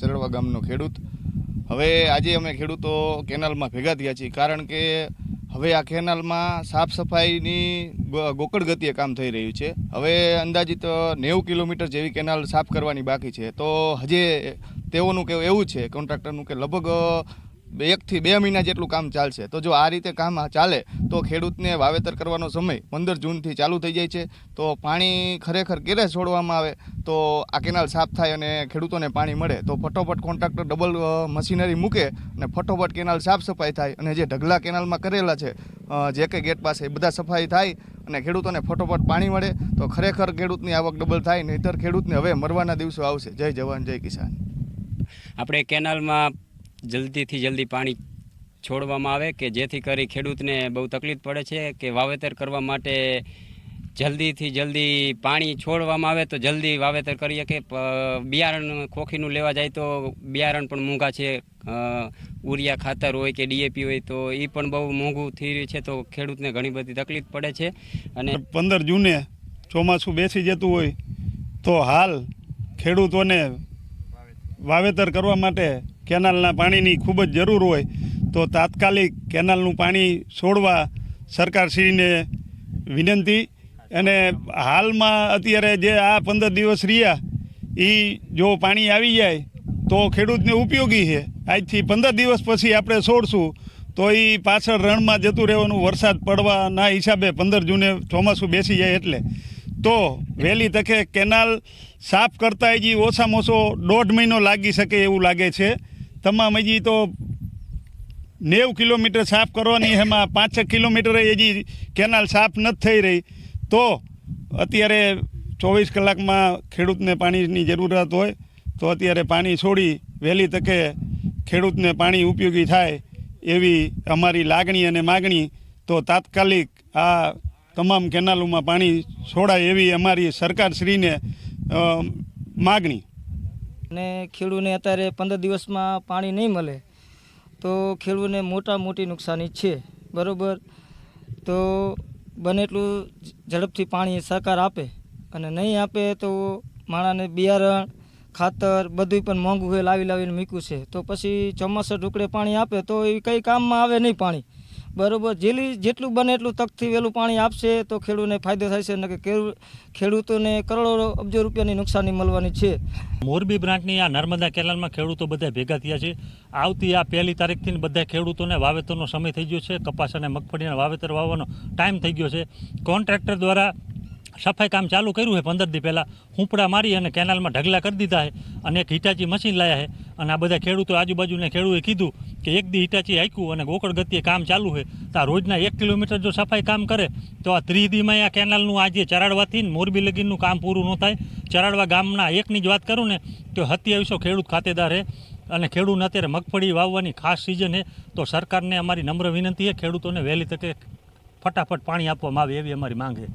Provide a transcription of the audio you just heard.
ચરડવા ગામનો ખેડૂત। હવે આજે અમે ખેડૂતો કેનાલમાં ભેગા થયા છીએ, કારણ કે હવે આ કેનાલમાં સાફ સફાઈની ગોકળ ગતિએ કામ થઈ રહ્યું છે। હવે અંદાજિત 90 કિલોમીટર જેવી કેનાલ સાફ કરવાની બાકી છે। તો હજે તેઓનું કહેવું એવું છે કોન્ટ્રાક્ટરનું કે લગભગ 1 થી 2 મહિના જેટલું કામ ચાલશે। તો જો આ રીતે કામ ચાલે તો ખેડૂતને વાવેતર કરવાનો સમય 15 જૂનથી ચાલુ થઈ જાય છે। તો પાણી ખરેખર ક્યારે છોડવામાં આવે તો આ કેનાલ સાફ થાય અને ખેડૂતોને પાણી મળે તો ફટોફટ કોન્ટ્રાક્ટર ડબલ મશીનરી મૂકે અને ફટોફટ કેનાલ સાફ સફાઈ થાય અને જે ઢગલા કેનાલમાં કરેલા છે જે કે ગેટ પાસે બધા સફાઈ થાય અને ખેડૂતોને ફટોફટ પાણી મળે તો ખરેખર ખેડૂતની આવક ડબલ થાય, નહીંતર ખેડૂતને હવે મરવાના દિવસો આવશે। જય જવાન જય કિસાન। આપણે કેનાલમાં જલ્દીથી જલ્દી પાણી છોડવામાં આવે કે જેથી કરી ખેડૂતને બહુ તકલીફ પડે છે કે વાવેતર કરવા માટે જલ્દીથી જલ્દી પાણી છોડવામાં આવે તો જલ્દી વાવેતર કરી શકે। બિયારણ ખોખીનું લેવા જાય તો બિયારણ પણ મોંઘા છે, ઉરિયા ખાતર હોય કે ડીએપી હોય તો એ પણ બહુ મોંઘું થઈ રહ્યું છે, તો ખેડૂતને ઘણી બધી તકલીફ પડે છે। અને 15 જૂને ચોમાસું બેસી જતું હોય તો હાલ ખેડૂતોને વાવેતર કરવા માટે કેનાલના પાણીની ખૂબ જ જરૂર હોય તો તાત્કાલિક કેનાલનું પાણી છોડવા સરકારશ્રીને વિનંતી। અને હાલમાં અત્યારે જે આ 15 દિવસ રહ્યા એ જો પાણી આવી જાય તો ખેડૂતને ઉપયોગી છે। આજથી 15 દિવસ પછી આપણે છોડશું તો એ પાછળ રણમાં જતું રહેવાનું, વરસાદ પડવાના હિસાબે 15 જૂને ચોમાસું બેસી જાય એટલે તો વહેલી તકે કેનાલ સાફ કરતા હજી ઓછામાં ઓછો 1.5 મહિનો લાગી શકે એવું લાગે છે। તમામ હજી તો 90 કિલોમીટર સાફ કરવાની, એમાં 5-6 કિલોમીટર હજી કેનાલ સાફ નથી થઈ રહી। તો અત્યારે 24 કલાકમાં ખેડૂતને પાણીની જરૂરિયાત હોય તો અત્યારે પાણી છોડી વહેલી તકે ખેડૂતને પાણી ઉપયોગી થાય એવી અમારી લાગણી અને માગણી। તો તાત્કાલિક આ તમામ કેનાલોમાં પાણી છોડાય એવી અમારી સરકારશ્રીને માગણી। અને ખેડૂતને અત્યારે 15 દિવસમાં પાણી નહીં મળે તો ખેડૂતને મોટી નુકસાની છે, બરાબર। તો બને એટલું ઝડપથી પાણી સરકાર આપે અને નહીં આપે તો માણસને બિયારણ ખાતર બધું પણ મોંઘું હોય, લાવીને મૂક્યું છે તો પછી ચોમાસા ઢુકડે પાણી આપે તો એ કંઈ કામમાં આવે નહીં પાણી, બરાબર। જેટલું બને એટલું તકથી વહેલું પાણી આપશે તો ખેડૂતને ફાયદો થાય છે, ને કે ખેડૂતોને કરોડો અબજો રૂપિયાની નુકસાની મળવાની છે। મોરબી બ્રાન્ચની આ નર્મદા કેનાલમાં ખેડૂતો બધા ભેગા થયા છે। આવતી આ 1 તારીખથી બધા ખેડૂતોને વાવેતરનો સમય થઈ ગયો છે, કપાસ અને મગફળીના વાવેતર વાવવાનો ટાઈમ થઈ ગયો છે। કોન્ટ્રાક્ટર દ્વારા સફાઈ કામ ચાલુ કર્યું છે 15 દી પહેલાં, હુંપડા મારી અને કેનાલમાં ઢગલા કરી દીધા છે અને એક હિટાચી મશીન લાયા છે અને આ બધા ખેડૂતો આજુબાજુના ખેડૂતોએ કીધું કે 1 દી હિટાચી હાંક્યું અને ગોકળ ગતિએ કામ ચાલુ છે તો આ રોજના 1 કિલોમીટર જો સફાઈ કામ કરે તો આ 30 દીમાં આ કેનાલનું આજે ચરાડવાથી મોરબી લગીનનું કામ પૂરું ન થાય। ચરાડવા ગામના એકની જ વાત કરું ને તો 2700 ખેડૂત ખાતેદાર છે અને ખેડૂતને અત્યારે મગફળી વાવવાની ખાસ સિઝન છે। તો સરકારને અમારી નમ્ર વિનંતી છે ખેડૂતોને વહેલી તકે ફટાફટ પાણી આપવામાં આવે એવી અમારી માંગ છે।